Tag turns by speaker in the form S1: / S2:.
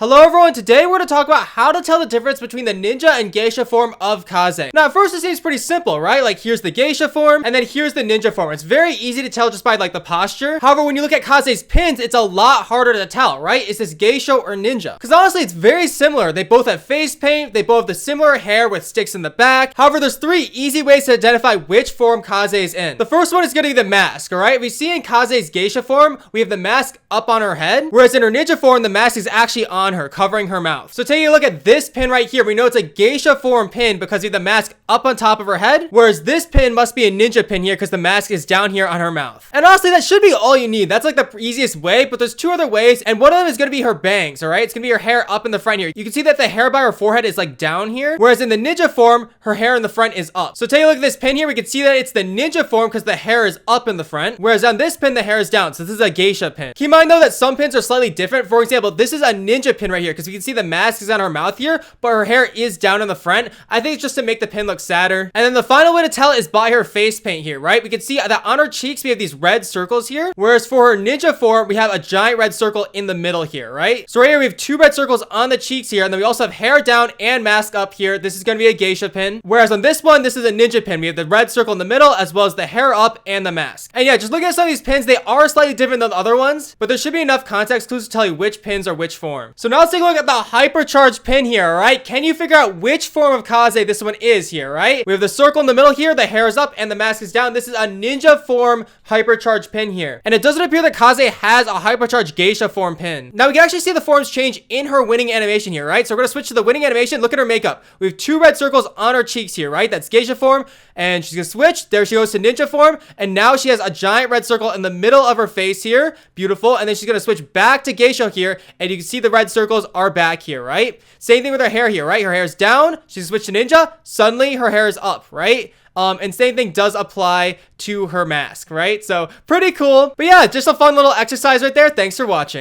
S1: Hello everyone, today we're going to talk about how to tell the difference between the ninja and geisha form of Kaze. Now at first it seems pretty simple, right? Like here's the geisha form and then here's the ninja form. It's very easy to tell just by like the posture. However, when you look at Kaze's pins, it's a lot harder to tell, right? Is this geisha or ninja? Because honestly, it's very similar. They both have face paint, they both have the similar hair with sticks in the back. However, there's three easy ways to identify which form Kaze is in. The first one is going to be the mask, alright? We see in Kaze's geisha form, we have the mask up on her head, whereas in her ninja form, the mask is actually on her, covering her mouth. So taking a look at this pin right here, we know it's a geisha form pin because we have the mask up on top of her head, whereas this pin must be a ninja pin here because the mask is down here on her mouth. And honestly, that should be all you need. That's like the easiest way, but there's two other ways, and one of them is going to be her bangs, alright? It's going to be her hair up in the front here. You can see that the hair by her forehead is like down here, whereas in the ninja form, her hair in the front is up. So take a look at this pin here, we can see that it's the ninja form because the hair is up in the front, whereas on this pin, the hair is down. So this is a geisha pin. Keep in mind though that some pins are slightly different. For example, this is a ninja pin right here because we can see the mask is on her mouth here, but her hair is down in the front. I think it's just to make the pin look sadder. And then the final way to tell is by her face paint here, right? We can see that on her cheeks, we have these red circles here, whereas for her ninja form, we have a giant red circle in the middle here, right? So right here, we have two red circles on the cheeks here, and then we also have hair down and mask up here. This is going to be a geisha pin, whereas on this one, this is a ninja pin. We have the red circle in the middle, as well as the hair up and the mask. And yeah, just looking at some of these pins, they are slightly different than the other ones, but there should be enough context clues to tell you which pins are which form. So now let's take a look at the hypercharged pin here, alright? Can you figure out which form of Kaze this one is here, right? We have the circle in the middle here, the hair is up, and the mask is down. This is a ninja form hypercharged pin here. And it doesn't appear that Kaze has a hypercharged geisha form pin. Now we can actually see the forms change in her winning animation here, right? So we're gonna switch to the winning animation. Look at her makeup. We have two red circles on her cheeks here, right? That's geisha form. And she's gonna switch. There she goes to ninja form. And now she has a giant red circle in the middle of her face here. Beautiful. And then she's gonna switch back to geisha here. And you can see the red circles are back here, right? Same thing with her hair here, right? Her hair is down. She's switched to ninja. Suddenly her hair is up, right? And same thing does apply to her mask, right? So pretty cool. But yeah, just a fun little exercise right there. Thanks for watching.